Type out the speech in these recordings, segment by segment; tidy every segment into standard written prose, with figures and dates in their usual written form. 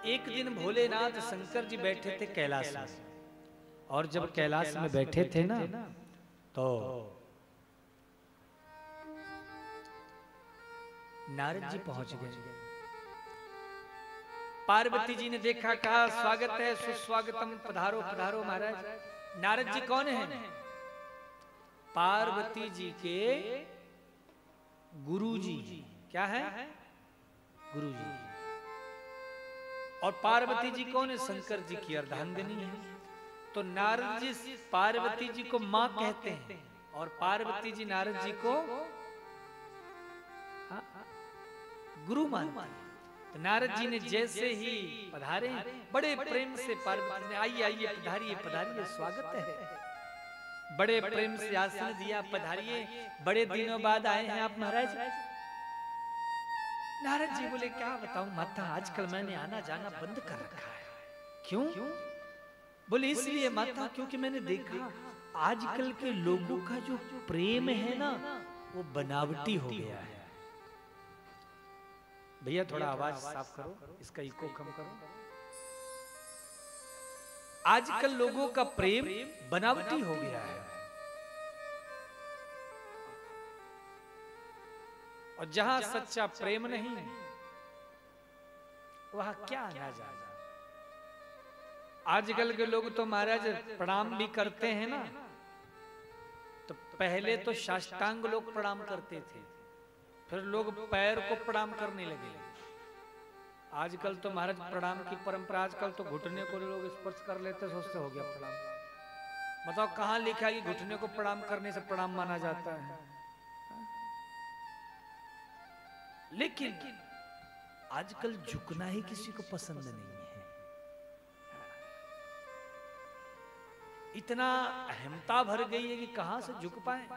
एक दिन भोलेनाथ शंकर जी बैठे थे कैलाश में, और जब कैलाश में बैठे थे ना तो नारद जी पहुंच गए। पार्वती जी ने देखा, कहा स्वागत है, सुस्वागतम, पधारो पधारो महाराज। नारद जी कौन है? पार्वती जी के गुरु जी। क्या है? गुरु जी। और पार्वती जी कौन है? शंकर जी की अर्धांगिनी है। तो नारद जी पार्वती जी को मां कहते हैं और पार्वती जी नारद जी को गुरु मानते हैं। तो नारद जी ने जैसे ही पधारे, बड़े प्रेम से पार्वती ने आइए आइए पधारिए पधारिए, स्वागत है। बड़े प्रेम से आसन दिया, पधारिए, बड़े दिनों बाद आए हैं आप महाराज। नारद जी बोले क्या बताऊं माता, आजकल मैंने आना जाना बंद कर रखा है। क्यों? बोले इसलिए माता क्योंकि मैंने देखा आजकल के लोगों का जो प्रेम है ना वो बनावटी हो गया है। भैया थोड़ा आवाज साफ करो, इसका इको कम करो। आजकल लोगों का प्रेम बनावटी हो गया है, और जहां सच्चा प्रेम नहीं वहां क्या आना जाना। आजकल के लोग तो महाराज प्रणाम भी करते हैं ना, तो पहले तो साष्टांग लोग प्रणाम करते थे, फिर लोग पैर को प्रणाम करने लगे। आजकल तो महाराज प्रणाम की परंपरा, आजकल तो घुटने को लोग स्पर्श कर लेते, सोचते हो गया प्रणाम। बताओ कहां लिखा है कि घुटने को प्रणाम करने से प्रणाम माना जाता है? लेकिन आजकल झुकना ही किसी को पसंद नहीं है। इतना अहमता भर गई है कि कहां से झुक पाए।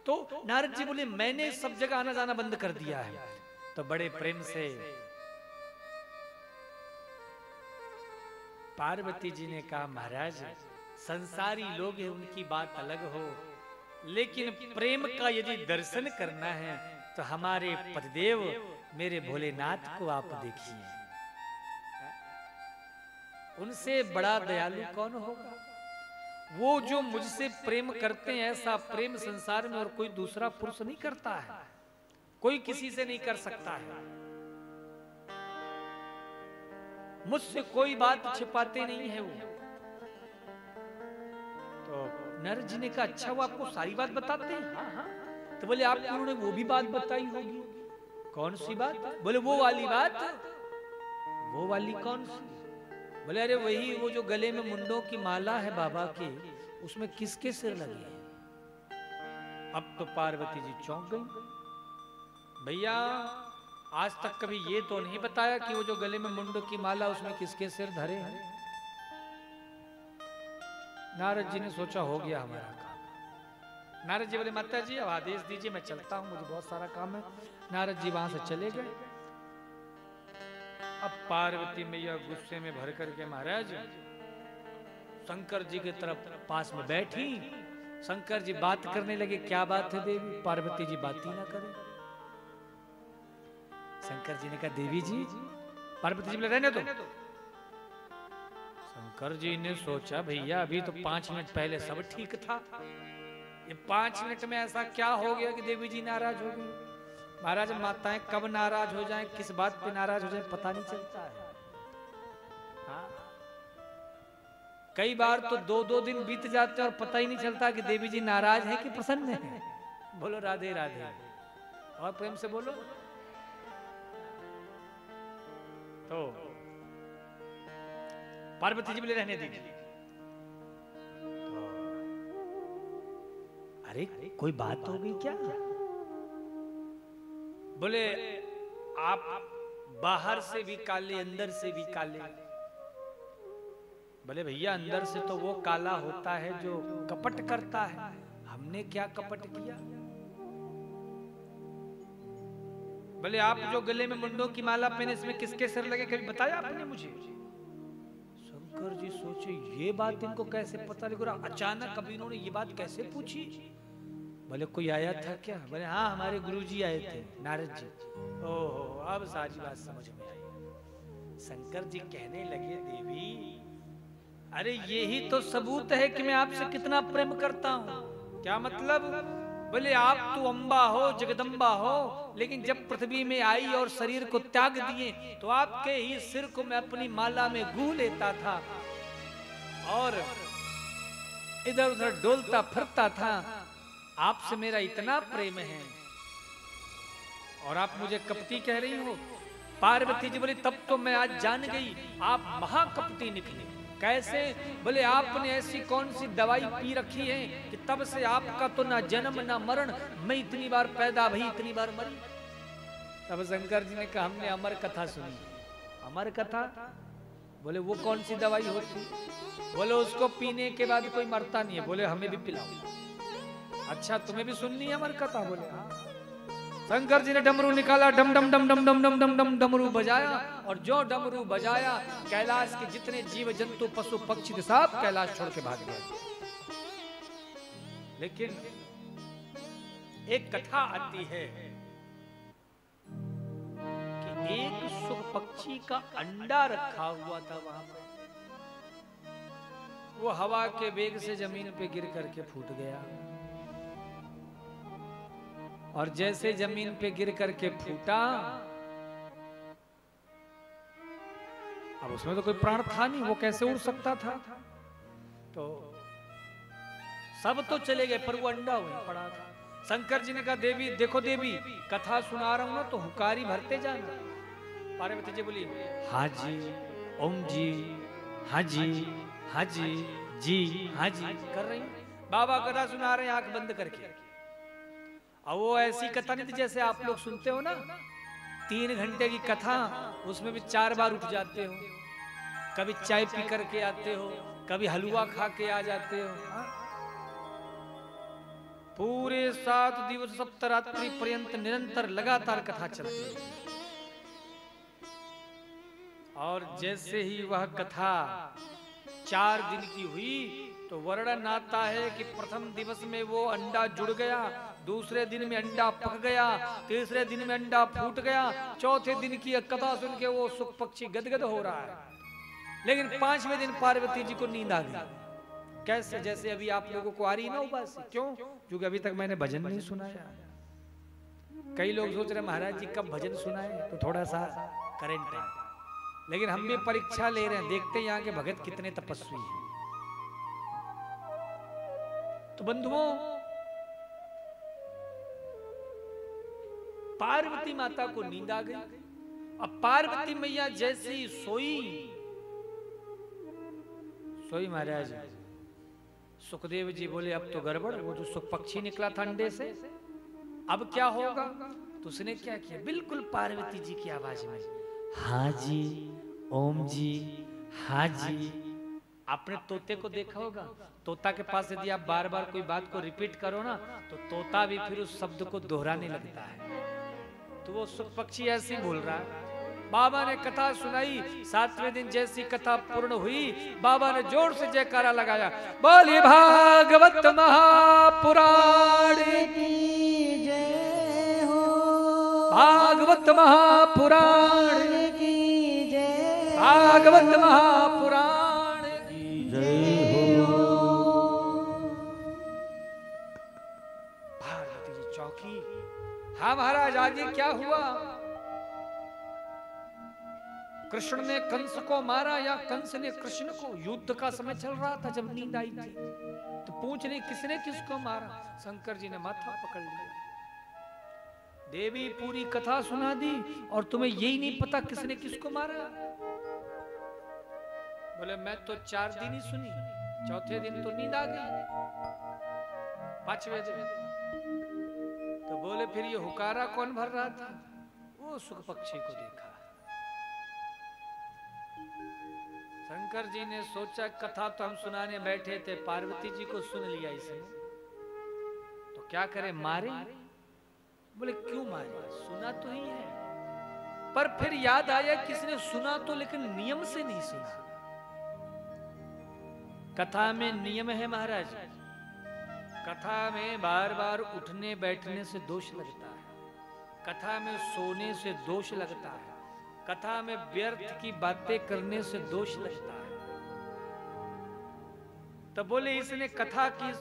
तो नारद जी बोले मैंने सब जगह आना जाना बंद कर दिया है। तो बड़े प्रेम से पार्वती जी ने कहा महाराज संसारी लोग हैं उनकी बात अलग हो, लेकिन प्रेम का यदि दर्शन करना है तो हमारे पतिदेव मेरे भोलेनाथ को आप देखिए, उनसे बड़ा दयालु कौन होगा। वो जो मुझसे प्रेम करते हैं ऐसा प्रेम संसार में और कोई दूसरा पुरुष नहीं करता है, कोई किसी से नहीं कर सकता है। मुझसे कोई बात छिपाते नहीं है वो। तो नारद जी ने कहा अच्छा वो आपको सारी बात बताते हैं? हाँ हाँ। तो बोले आपको उन्होंने वो भी बात बताई होगी। कौन सी बात? बोले वो वाली बात। वो वाली कौन सी? बोले अरे वही वो जो गले में मुंडों की माला है बाबा के, उसमें किसके सिर लगे हैं। अब तो पार्वती जी चौंक गई। भैया आज तक कभी ये तो नहीं बताया कि वो जो गले में मुंडों की माला उसमें किसके सिर धरे हैं। नारद जी ने सोचा हो गया हमारा काम। नारद जी बोले माता जी अब आदेश दीजिए मैं चलता हूं, मुझे बहुत सारा काम है। नारद जी वहां से चले गए। अब पार्वती मैया गुस्से में भर करके महाराज शंकर जी की तरफ पास में बैठी। शंकर जी बात करने लगे। क्या बात है देवी? पार्वती जी बात ही ना करे। शंकर जी ने कहा देवी जी। पार्वती जी बोले रहने दो। शंकर जी ने सोचा भैया अभी तो 5 मिनट पहले सब ठीक था, ये 5 मिनट में ऐसा क्या हो गया कि देवी जी नाराज हो गई। महाराज माताएं कब नाराज हो जाएं, किस बात पे नाराज हो जाएं पता नहीं चलता है। हाँ? कई बार तो 2-2 दिन बीत जाते हैं और पता ही नहीं चलता कि देवी जी नाराज है कि प्रसन्न है। बोलो राधे राधे, और प्रेम से बोलो। तो पार्वती जी बोले रहने दीजिए। अरे कोई बात हो गई क्या? बोले आप बाहर से भी काले अंदर से भी काले। बोले भैया अंदर से तो वो काला होता है जो कपट करता है, हमने क्या कपट किया। बोले आप जो गले में मुंडों की माला पहने इसमें किसके सिर लगे कभी बताया आपने मुझे? शंकर जी सोचे ये बात इनको कैसे पता लगा, अचानक कभी इन्होंने ये बात कैसे पूछी। बोले कोई आया था क्या? बोले हाँ हमारे गुरुजी आए थे नारद जी। ओहो अब सारी बात समझ में आई। शंकर जी कहने लगे देवी, अरे यही तो सबूत है कि मैं आपसे कितना प्रेम करता हूं। क्या मतलब? बोले आप तो अम्बा हो, जगदम्बा हो, लेकिन जब पृथ्वी में आई और शरीर को त्याग दिए तो आपके ही सिर को मैं अपनी माला में गूंथ लेता था और इधर उधर डोलता फिरता था। आपसे मेरा इतना प्रेम है और आप मुझे कपटी कह रही हो। पार्वती जी बोली, तब तो मैं आज जान गई आप महाकपटी निकले। कैसे? बोले आपने ऐसी कौन सी दवाई पी रखी है कि तब से आपका तो ना जन्म ना मरण, मैं इतनी बार पैदा भई इतनी बार मरी। तब शंकर जी ने कहा, हमने अमर कथा सुनी। अमर कथा? बोले वो कौन सी दवाई होती? बोले उसको पीने के बाद कोई मरता नहीं है। बोले हमें भी पिलाओ। अच्छा तुम्हें भी सुननी है अमर कथा? बोले हाँ। शंकर जी ने डमरू निकाला, डम डम डम डम डम डम डम डम डमरू बजाया और जो डमरू बजाया कैलाश के जितने जीव जंतु पशु पक्षी सब कैलाश छोड़ के भाग गए। लेकिन एक कथा आती है कि एक सुख पक्षी का अंडा रखा हुआ था वहां पर। वो हवा के वेग से जमीन पे गिर करके फूट गया और जैसे जमीन पे गिर करके फूटा, अब उसमें तो कोई प्राण था नहीं, वो कैसे उड़ सकता था? तो सब तो चले गए पर वो अंडा वहीं पड़ा था। शंकर जी ने कहा, देवी देखो देवी, कथा सुना रहा हूं ना तो हुकारी भरते जाना। पार्वती जी बोली, हाँ जी, ओम जी, हाँ जी, हाँ जी, जी हाँ जी कर रही। बाबा कथा सुना रहे हैं आंख बंद करके। अब वो ऐसी कथा नहीं थी जैसे आप लोग सुनते हो ना, 3 घंटे की कथा, उसमें भी 4 बार उठ जाते हो, कभी चाय पी करके आते हो, कभी हलवा खा के आ जाते हो। पूरे 7 दिवस सप्तरात्रि पर्यंत निरंतर लगातार कथा चलती है। और जैसे ही वह कथा 4 दिन की हुई तो वर्णन आता है कि प्रथम दिवस में वो अंडा जुड़ गया, दूसरे दिन में अंडा पक गया, तीसरे दिन में अंडा फूट गया, चौथे दिन की कथा सुन के वो सुख पक्षी गदगद हो रहा है। लेकिन 5वें दिन पार्वती जी को नींद आ गई। कैसे? जैसे अभी आप लोगों को आ रही ना उबासी। क्यों? क्योंकि अभी तक मैंने भजन नहीं सुनाया। कई लोग सोच रहे महाराज जी कब भजन सुनाए, तो थोड़ा सा करंट है। लेकिन हम भी परीक्षा ले रहे हैं, देखते हैं यहाँ के भगत कितने तपस्वी हैं। तो बंधुओं, पार्वती माता को नींद आ गई। अब पार्वती मैया जैसी सोई महाराज सुखदेव जी बोले, अब तो गड़बड़, वो जो सुख पक्षी निकला था अंडे से, अब क्या होगा? तो उसने क्या किया, बिल्कुल पार्वती जी की आवाज में, हाँ जी, ओम जी, हाँ जी। आपने तोते को देखा होगा, तोता के पास यदि आप बार बार कोई बात को रिपीट करो ना तो तोता भी फिर उस शब्द को दोहराने लगता है। तो वो सुख पक्षी ऐसे बोल रहा है। बाबा ने कथा सुनाई। 7वें दिन जैसी कथा पूर्ण हुई, बाबा ने जोर से जयकारा लगाया, बोली भागवत महापुराण की जय हो, भागवत महापुराण की जय, भागवत महापुराण की जय हो। पार्वती जी चौकी। हाँ महाराज, आगे क्या हुआ? कृष्ण ने कंस को मारा या कंस ने कृष्ण को? युद्ध का समय चल रहा था जब नींद आई थी। तो पूछ नहीं किसने किसको मारा। शंकर जी ने माथा पकड़ लिया। देवी पूरी कथा सुना दी और तुम्हें यही नहीं पता किसने किसको मारा? बोले मैं तो 4 दिन ही सुनी, चौथे दिन तो नींद आ गई, 5वें दिन। तो बोले फिर ये हुकारा कौन भर रहा था? वो सुख पक्षी को देखा। शंकर जी ने सोचा कथा तो हम सुनाने बैठे थे, पार्वती जी को सुन लिया इसने, तो क्या करे, मारे? बोले क्यों मारे? सुना तो ही है। पर फिर याद आया किसने सुना तो, लेकिन नियम से नहीं सुना। कथा में नियम है महाराज। कथा में बार बार उठने बैठने से दोष लगता है, कथा में सोने से दोष लगता है, कथा में व्यर्थ की बातें करने से दोष लगता है। तो बोले इसने कथा की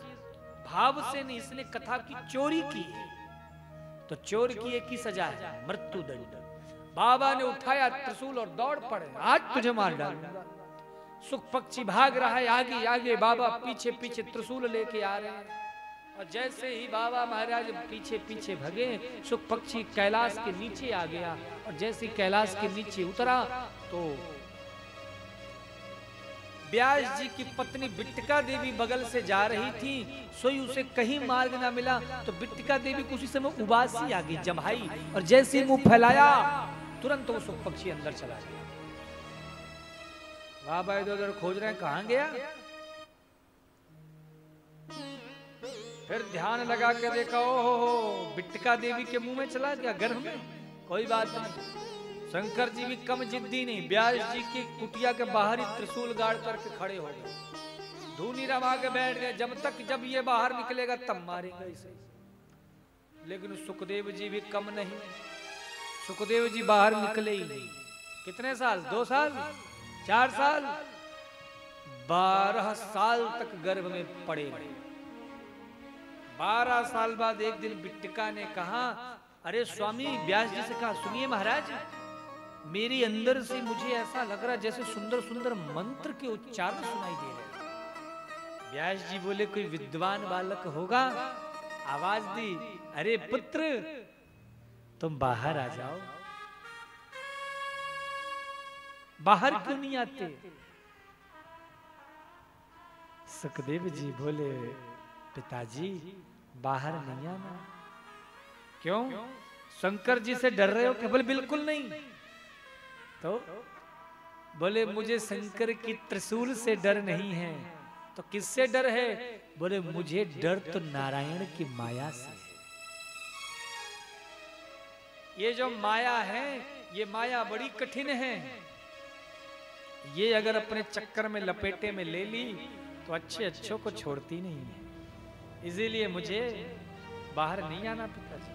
भाव से नहीं, इसने कथा की चोरी की है, तो चोर की एक ही सजा है, मृत्यु दंड। बाबा ने उठाया त्रिशूल और दौड़ पड़े, आज तुझे मार डालूंगा। सुख पक्षी भाग रहा है आगे आगे, बाबा पीछे पीछे त्रिशूल लेके आ रहे हैं। और जैसे ही बाबा महाराज पीछे पीछे भगे, सुख पक्षी कैलाश के नीचे आ गया। और जैसे कैलाश के नीचे उतरा तो व्यास जी की पत्नी बिट्टिका देवी बगल से जा रही थी, सोई उसे कहीं मार्ग ना मिला। तो बिट्टिका देवी को उसी समय उबासी आ गई, जम्हाई, और जैसे ही मुंह फैलाया तुरंत वो सुख पक्षी अंदर चला गया। बाबा इधर उधर खोज रहे हैं, कहां गया। फिर ध्यान लगा के देखा, ओहो बिट्टिका देवी के मुंह में चला गया, गर्भ में। कोई बात नहीं, शंकर जी भी कम जिद्दी नहीं, व्यास जी की कुटिया के बाहर ही त्रिशूल गाड़ करके खड़े हो गए, धूनी रमा के बैठ गए। जब ये बाहर निकलेगा तब मारेंगे इसे। लेकिन सुखदेव जी भी कम नहीं, सुखदेव जी बाहर निकले ही नहीं। कितने साल, 2 साल, 4 साल, 12 साल तक गर्भ में पड़े रहे। 12 साल बाद एक दिन बिट्टिका ने कहा, अरे स्वामी, व्यास जी से कहा, सुनिए महाराज, मेरे अंदर से मुझे ऐसा लग रहा जैसे सुंदर सुंदर मंत्र के उच्चारण सुनाई दे रहे। व्यास जी बोले, कोई विद्वान बालक होगा, आवाज दी, अरे पुत्र तुम बाहर आ जाओ। बाहर क्यों नहीं आते। सुखदेव जी बोले, पिताजी बाहर नहीं आना। क्यों, शंकर जी से डर रहे हो क्या। बोले बिल्कुल नहीं। तो बोले मुझे शंकर की त्रिशूल से डर नहीं है। तो किससे डर है। बोले मुझे डर तो नारायण की माया से है। ये जो माया है, ये माया बड़ी कठिन है। ये अगर अपने चक्कर में लपेटे में ले ली तो अच्छे अच्छों को छोड़ती नहीं है। इसीलिए मुझे बाहर नहीं आना पिताजी।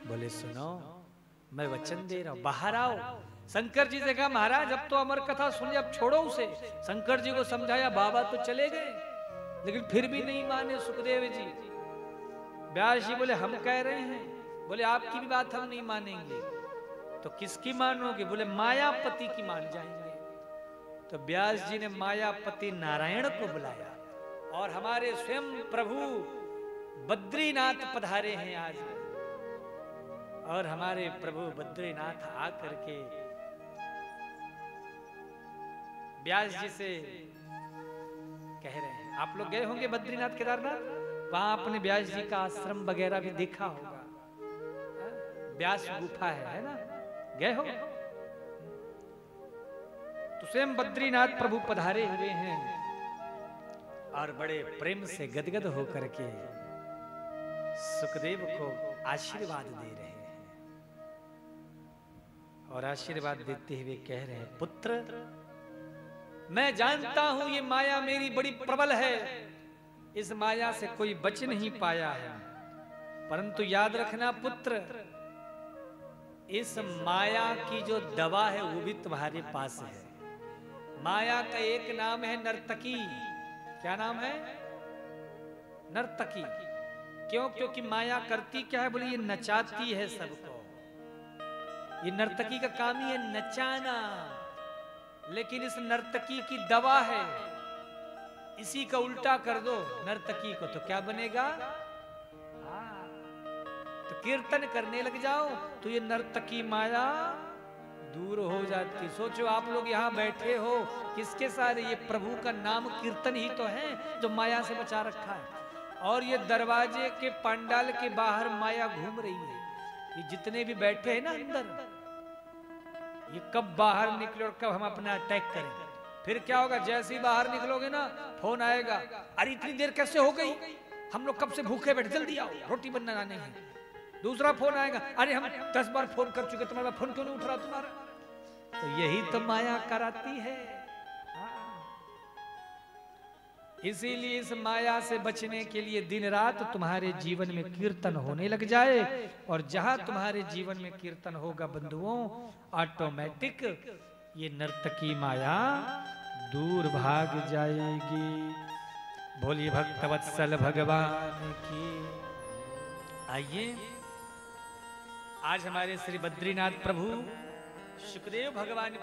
बोले सुनो, मैं वचन दे रहा हूं, बाहर आओ। शंकर जी से कहा, महाराज अब तो अमर कथा सुन ली, अब छोड़ो उसे। शंकर जी को समझाया, बाबा तो चले गए, लेकिन फिर भी नहीं माने सुखदेव जी। व्यास जी बोले, हम कह रहे हैं। बोले आपकी भी बात हम नहीं मानेंगे। तो किसकी मानोगे। बोले मायापति की मान जाएंगे। तो व्यास जी ने मायापति नारायण को बुलाया, और हमारे स्वयं प्रभु बद्रीनाथ पधारे हैं आज। और हमारे प्रभु बद्रीनाथ आकर के व्यास जी से कह रहे हैं, आप लोग गए होंगे बद्रीनाथ केदारनाथ, वहां अपने व्यास जी का आश्रम वगैरह भी देखा होगा, व्यास गुफा है ना, गए हो। तो स्वयं बद्रीनाथ प्रभु पधारे हुए हैं और बड़े प्रेम से गदगद होकर के सुखदेव को आशीर्वाद दे रहे हैं। और आशीर्वाद देते हुए कह रहे हैं, पुत्र मैं जानता हूं ये माया मेरी बड़ी प्रबल है, इस माया से कोई बच नहीं पाया है, परंतु याद रखना पुत्र, इस माया की जो दवा है वो भी तुम्हारे पास है। माया का एक नाम है नर्तकी। क्या नाम है। नर्तकी। क्यों, क्योंकि माया करती क्या है। बोले ये नचाती है सबको। ये नर्तकी का काम ही है नचाना, लेकिन इस नर्तकी की दवा है, इसी का उल्टा कर दो नर्तकी को तो क्या बनेगा। तो कीर्तन करने लग जाओ तो ये नर्तकी माया दूर हो जाती। सोचो आप लोग यहाँ बैठे हो किसके सारे, ये प्रभु का नाम कीर्तन ही तो है जो माया से बचा रखा है। और ये दरवाजे के पंडाल के बाहर माया घूम रही है। ये जितने भी बैठे हैं ना अंदर, ये कब बाहर निकले और कब हम अपना अटैक करें। फिर क्या होगा, जैसे ही बाहर निकलोगे ना फोन आएगा, अरे इतनी देर कैसे हो गई, हम लोग कब से भूखे बैठे, जल्दी आओ रोटी बनाने है। दूसरा फोन आएगा, अरे हम 10 बार फोन कर चुके, तुम्हारा फोन क्यों नहीं उठ रहा तुम्हारा। तो यही तो माया कराती है। इसीलिए इस माया से बचने के लिए दिन रात तुम्हारे जीवन में कीर्तन होने लग जाए, और जहां तुम्हारे जीवन में कीर्तन होगा बंधुओं, ऑटोमेटिक ये नर्तकी माया दूर भाग जाएगी। बोलिए भक्तवत्सल भगवान की। आइए आज हमारे श्री बद्रीनाथ प्रभु सुखदेव भगवान